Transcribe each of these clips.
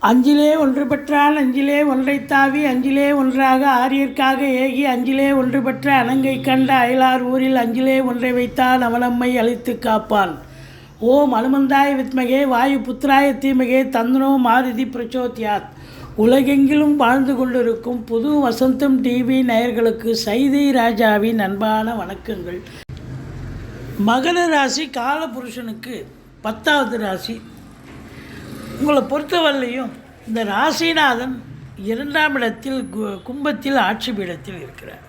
அஞ்சிலே ஒன்று பெற்றான் அஞ்சிலே ஒன்றைத் தாவி அஞ்சிலே ஒன்றாக ஆரியர்க்காக ஏகி அஞ்சிலே ஒன்று பெற்ற அணங்கை கண்ட அயலார் ஊரில் அஞ்சிலே ஒன்றை வைத்தான் அவனம்மை அழித்து காப்பான். ஓம் அனுமந்தாய வித்மகே வாயு புத்திராய தீமகே தந்தனோ மாருதி பிரச்சோத்யாத். உலகெங்கிலும் வாழ்ந்து கொண்டிருக்கும் புது வசந்தம் டிவி நேயர்களுக்கு சைதை ராஜாவின் அன்பான வணக்கங்கள். மகர ராசி காலபுருஷனுக்கு 10வது ராசி. உங்களை பொறுத்தவரையிலையும் இந்த ராசிநாதன் 2ஆம் இடத்தில் கும்பத்தில் ஆட்சி பீடத்தில் இருக்கிறார்.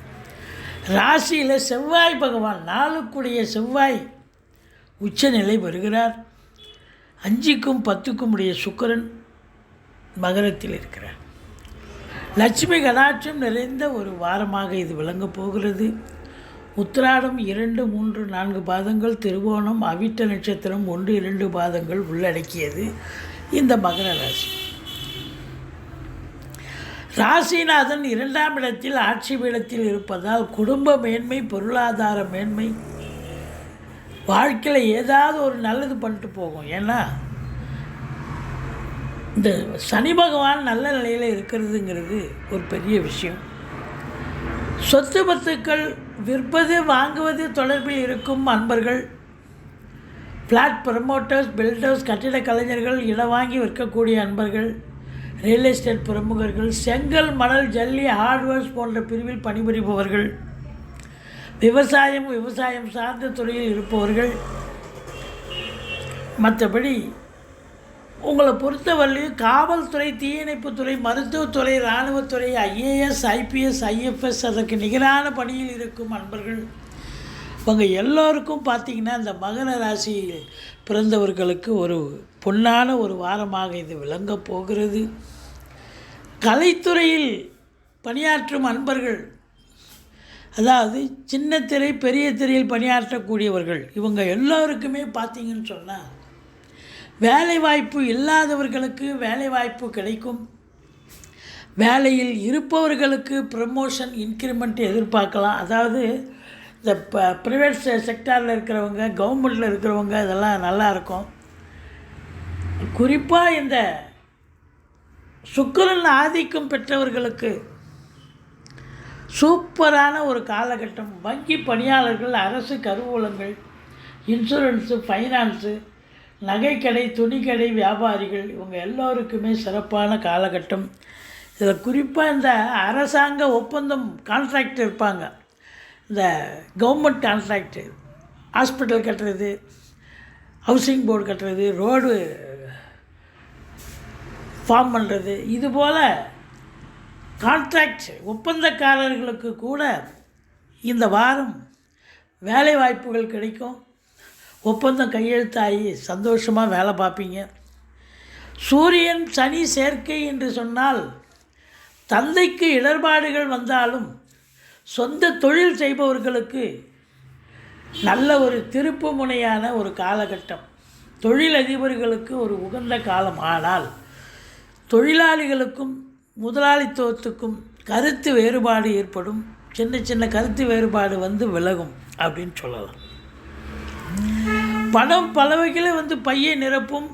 ராசியில் செவ்வாய் பகவான் 4க்குடைய செவ்வாய் உச்சநிலை வருகிறார். 5க்கும் 10க்கும் உடைய சுக்கிரன் மகரத்தில் இருக்கிறார். லட்சுமி கடாட்சம் நிறைந்த ஒரு வாரமாக இது விளங்கப் போகிறது. உத்திராடம் 2, 3, 4 பாதங்கள், திருவோணம், அவிட்ட நட்சத்திரம் 1, 2 பாதங்கள் உள்ளடக்கியது இந்த மகர ராசி. ராசிநாதன் 2ஆம் இடத்தில் ஆட்சி பீடத்தில் இருப்பதால் குடும்ப மேன்மை, பொருளாதார மேன்மை, வாழ்க்கையில் ஏதாவது ஒரு நல்லது பண்ணிட்டு போகும். ஏன்னா இந்த சனி பகவான் நல்ல நிலையில் இருக்கிறதுங்கிறது ஒரு பெரிய விஷயம். சொத்து பத்துக்கள் விற்பது வாங்குவது தொடர்பில் இருக்கும் அன்பர்கள், ஃப்ளாட் ப்ரமோட்டர்ஸ், பில்டர்ஸ், கட்டிட கலைஞர்கள், இடம் வாங்கி விற்கக்கூடிய அன்பர்கள், ரியல் எஸ்டேட் பிரமுகர்கள், செங்கல், மணல், ஜல்லி, ஹார்ட்வேர்ஸ் போன்ற பிரிவில் பணிபுரிபவர்கள், விவசாயம் சார்ந்த துறையில் இருப்பவர்கள், மற்றபடி உங்களை பொறுத்தவரையிலும் காவல்துறை, தீயணைப்புத்துறை, மருத்துவத்துறை, இராணுவத்துறை, IAS, IPS, IFS அதற்கு நிகரான பணியில் இருக்கும் அன்பர்கள், இவங்க எல்லோருக்கும் பார்த்திங்கன்னா இந்த மகர ராசியில் பிறந்தவர்களுக்கு ஒரு பொன்னான ஒரு வாரமாக இது விளங்கப் போகிறது. கலைத்துறையில் பணியாற்றும் அன்பர்கள், அதாவது சின்ன திரை பெரிய திரையில் பணியாற்றக்கூடியவர்கள், இவங்க எல்லோருக்குமே பார்த்திங்கன்னு சொன்னால் வேலைவாய்ப்பு இல்லாதவர்களுக்கு வேலைவாய்ப்பு கிடைக்கும். வேலையில் இருப்பவர்களுக்கு ப்ரமோஷன், இன்க்ரிமெண்ட் எதிர்பார்க்கலாம். அதாவது இந்த ப்ரைவேட் செக்டாரில் இருக்கிறவங்க, கவர்மெண்ட்டில் இருக்கிறவங்க இதெல்லாம் நல்லாயிருக்கும். குறிப்பாக இந்த சுக்கிரன் ஆதிக்கம் பெற்றவர்களுக்கு சூப்பரான ஒரு காலகட்டம். வங்கி பணியாளர்கள், அரசு கருவூலங்கள், இன்சூரன்ஸு, ஃபைனான்ஸு, நகைக்கடை, துணிக்கடை வியாபாரிகள், இவங்க எல்லோருக்குமே சிறப்பான காலகட்டம். இதில் குறிப்பாக இந்த அரசாங்க ஒப்பந்தம் கான்ட்ராக்ட் இருப்பாங்க, இந்த கவர்மெண்ட் கான்ட்ராக்டு, ஹாஸ்பிட்டல் கட்டுறது, ஹவுசிங் போர்டு கட்டுறது, ரோடு ஃபார்ம் பண்ணுறது, இதுபோல் கான்ட்ராக்ட் ஒப்பந்தக்காரர்களுக்கு கூட இந்த வாரம் வேலை வாய்ப்புகள் கிடைக்கும். ஒப்பந்தம் கையெழுத்தாகி சந்தோஷமாக வேலை பார்ப்பீங்க. சூரியன் சனி சேர்க்கை என்று சொன்னால் தந்தைக்கு இடர்பாடுகள் வந்தாலும் சொந்த தொழில் செய்பவர்களுக்கு நல்ல ஒரு திருப்பு முனையான ஒரு காலகட்டம். தொழில் அதிபர்களுக்கு ஒரு உகந்த காலம். ஆனால் தொழிலாளிகளுக்கும் முதலாளித்துவத்துக்கும் கருத்து வேறுபாடு ஏற்படும். சின்ன கருத்து வேறுபாடு விலகும் அப்படின்னு சொல்லலாம். பணம் பல வகையில் பையை நிரப்பும்.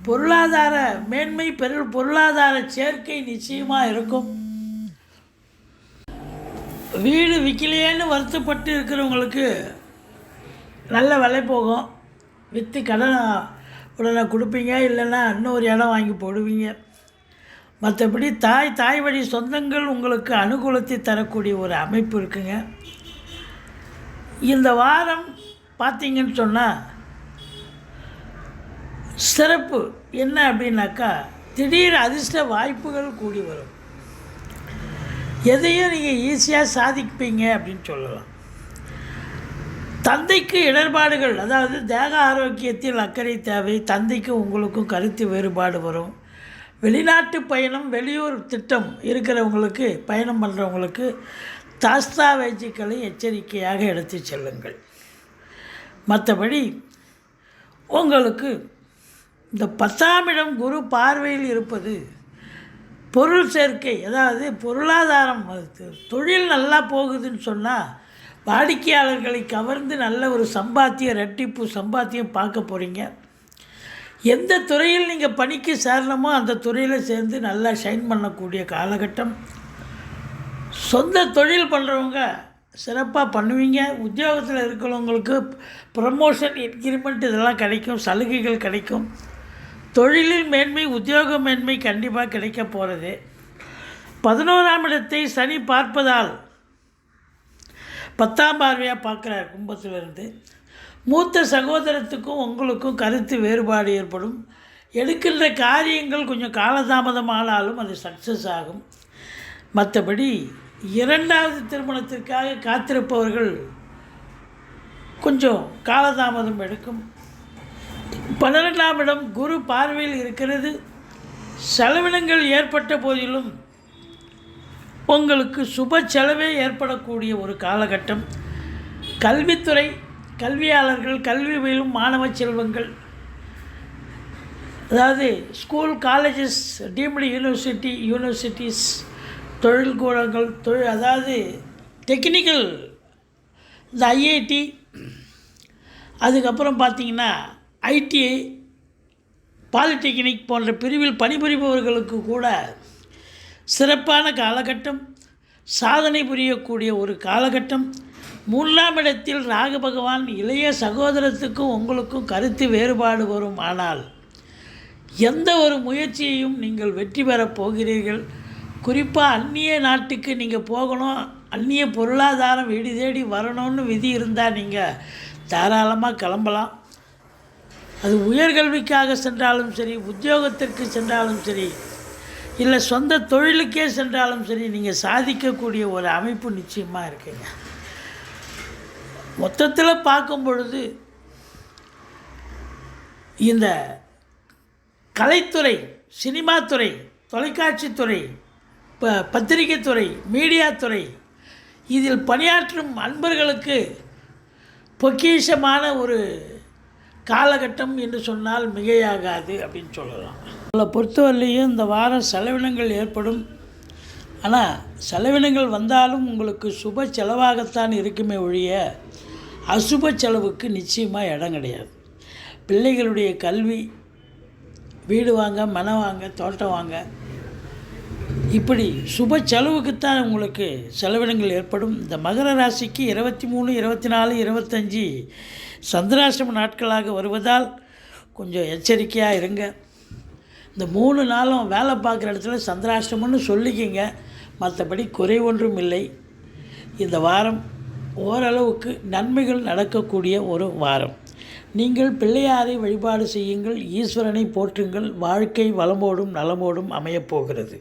பொருளாதார மேன்மை, பொருளாதார சேர்க்கை நிச்சயமாக இருக்கும். வீடு விற்கலையேன்னு வருத்தப்பட்டு இருக்கிறவங்களுக்கு நல்ல விலை போகும். விற்று கடன் உடனே கொடுப்பீங்க, இல்லைன்னா இன்னொரு இடம் வாங்கி போடுவீங்க. மற்றபடி தாய் வழி சொந்தங்கள் உங்களுக்கு அனுகூலத்தை தரக்கூடிய ஒரு அமைப்பு இருக்குங்க. இந்த வாரம் பார்த்திங்கன்னு சொன்னால் சிறப்பு என்ன அப்படின்னாக்கா, திடீர் அதிர்ஷ்ட வாய்ப்புகள் கூடி வரும். எதையும் நீங்கள் ஈஸியாக சாதிப்பீங்க அப்படின்னு சொல்லலாம். தந்தைக்கு இடர்பாடுகள், அதாவது தேக ஆரோக்கியத்தில் அக்கறை தேவை. தந்தைக்கு உங்களுக்கும் கருத்து வேறுபாடு வரும். வெளிநாட்டு பயணம், வெளியூர் திட்டம் இருக்கிறவங்களுக்கு, பயணம் பண்ணுறவங்களுக்கு தாஸ்தாவேஜுக்களை எச்சரிக்கையாக எடுத்து செல்லுங்கள். மற்றபடி உங்களுக்கு இந்த 10ஆம் இடம் குரு பார்வையில் இருப்பது பொருள் சேர்க்கை, அதாவது பொருளாதாரம், தொழில் நல்லா போகுதுன்னு சொன்னால் வாடிக்கையாளர்களை கவர்ந்து நல்ல ஒரு ரெட்டிப்பு சம்பாத்தியம் பார்க்க போகிறீங்க. எந்த துறையில் நீங்கள் பணிக்கு சேரணுமோ அந்த துறையில் சேர்ந்து நல்லா ஷைன் பண்ணக்கூடிய காலகட்டம். சொந்த தொழில் பண்ணுறவங்க சிறப்பாக பண்ணுவீங்க. உத்தியோகத்தில் இருக்கிறவங்களுக்கு ப்ரமோஷன், இன்க்ரிமெண்ட் இதெல்லாம் கிடைக்கும், சலுகைகள் கிடைக்கும். தொழிலில் மேன்மை, உத்தியோக மேன்மை கண்டிப்பாக கிடைக்க போகிறது. 11ஆம் இடத்தை சனி பார்ப்பதால் 10ஆம் பார்வையாக பார்க்குறார் கும்பத்திலிருந்து. மூத்த சகோதரத்துக்கும் உங்களுக்கும் கருத்து வேறுபாடு ஏற்படும். எடுக்கின்ற காரியங்கள் கொஞ்சம் காலதாமதமானாலும் அது சக்ஸஸ் ஆகும். மற்றபடி 2வது திருமணத்திற்காக காத்திருப்பவர்கள் கொஞ்சம் காலதாமதம் எடுக்கும். 12ஆம் இடம் குரு பார்வையில் இருக்கிறது. செலவினங்கள் ஏற்பட்ட போதிலும் உங்களுக்கு சுப செலவே ஏற்படக்கூடிய ஒரு காலகட்டம். கல்வித்துறை, கல்வியாளர்கள், கல்வி பயிலும் மாணவ செல்வங்கள், அதாவது ஸ்கூல், காலேஜஸ், டீம்டு யூனிவர்சிட்டிஸ், தொழில் கூடங்கள், அதாவது டெக்னிக்கல், இந்த ஐஐடி, அதுக்கப்புறம் பார்த்திங்கன்னா ஐடிஐ, பாலிடெக்னிக் போன்ற பிரிவில் பணிபுரிபவர்களுக்கு கூட சிறப்பான காலகட்டம், சாதனை புரியக்கூடிய ஒரு காலகட்டம். 3ஆம் இடத்தில் ராகு பகவான். இளைய சகோதரத்துக்கும் உங்களுக்கும் கருத்து வேறுபாடு வரும். ஆனால் எந்த ஒரு முயற்சியையும் நீங்கள் வெற்றி பெறப் போகிறீர்கள். குறிப்பாக அந்நிய நாட்டுக்கு நீங்கள் போகணும், அந்நிய பொருளாதாரம் வீடு தேடி வரணும்னு விதி இருந்தால் நீங்கள் தாராளமாக கிளம்பலாம். அது உயர்கல்விக்காக சென்றாலும் சரி, உத்தியோகத்திற்கு சென்றாலும் சரி, இல்லை சொந்த தொழிலுக்கே சென்றாலும் சரி, நீங்கள் சாதிக்கக்கூடிய ஒரு அமைப்பு நிச்சயமாக இருக்குங்க. மொத்தத்தில் பார்க்கும் பொழுது இந்த கலைத்துறை, சினிமாத்துறை, தொலைக்காட்சித்துறை, பத்திரிகைத்துறை, மீடியாத்துறை, இதில் பணியாற்றும் அன்பர்களுக்கு பொக்கிஷமான ஒரு காலகட்டம் என்று சொன்னால் மிகையாகாது அப்படின்னு சொல்லலாம். உங்களை பொறுத்தவரையிலையும் இந்த வாரம் செலவினங்கள் ஏற்படும். ஆனால் செலவினங்கள் வந்தாலும் உங்களுக்கு சுப செலவாகத்தான் இருக்குமே ஒழிய அசுப செலவுக்கு நிச்சயமாக இடம் கிடையாது. பிள்ளைகளுடைய கல்வி, வீடு வாங்க, மனை வாங்க, தோட்டம் வாங்க, இப்படி சுப செலவுக்குத்தான் உங்களுக்கு செலவினங்கள் ஏற்படும். இந்த மகர ராசிக்கு 23, 24, 25 சந்திராஷ்டம நாட்களாக வருவதால் கொஞ்சம் எச்சரிக்கையாக இருங்க. இந்த 3 நாளும் வேலை பார்க்குற இடத்துல சந்திராஷ்டமம்னு சொல்லிக்கிங்க, மற்றபடி குறை ஒன்றும் இல்லை. இந்த வாரம் ஓரளவுக்கு நன்மைகள் நடக்கக்கூடிய ஒரு வாரம். நீங்கள் பிள்ளையாரை வழிபாடு செய்யுங்கள், ஈஸ்வரனை போற்றுங்கள். வாழ்க்கை வளமோடும் நலமோடும் அமையப்போகிறது.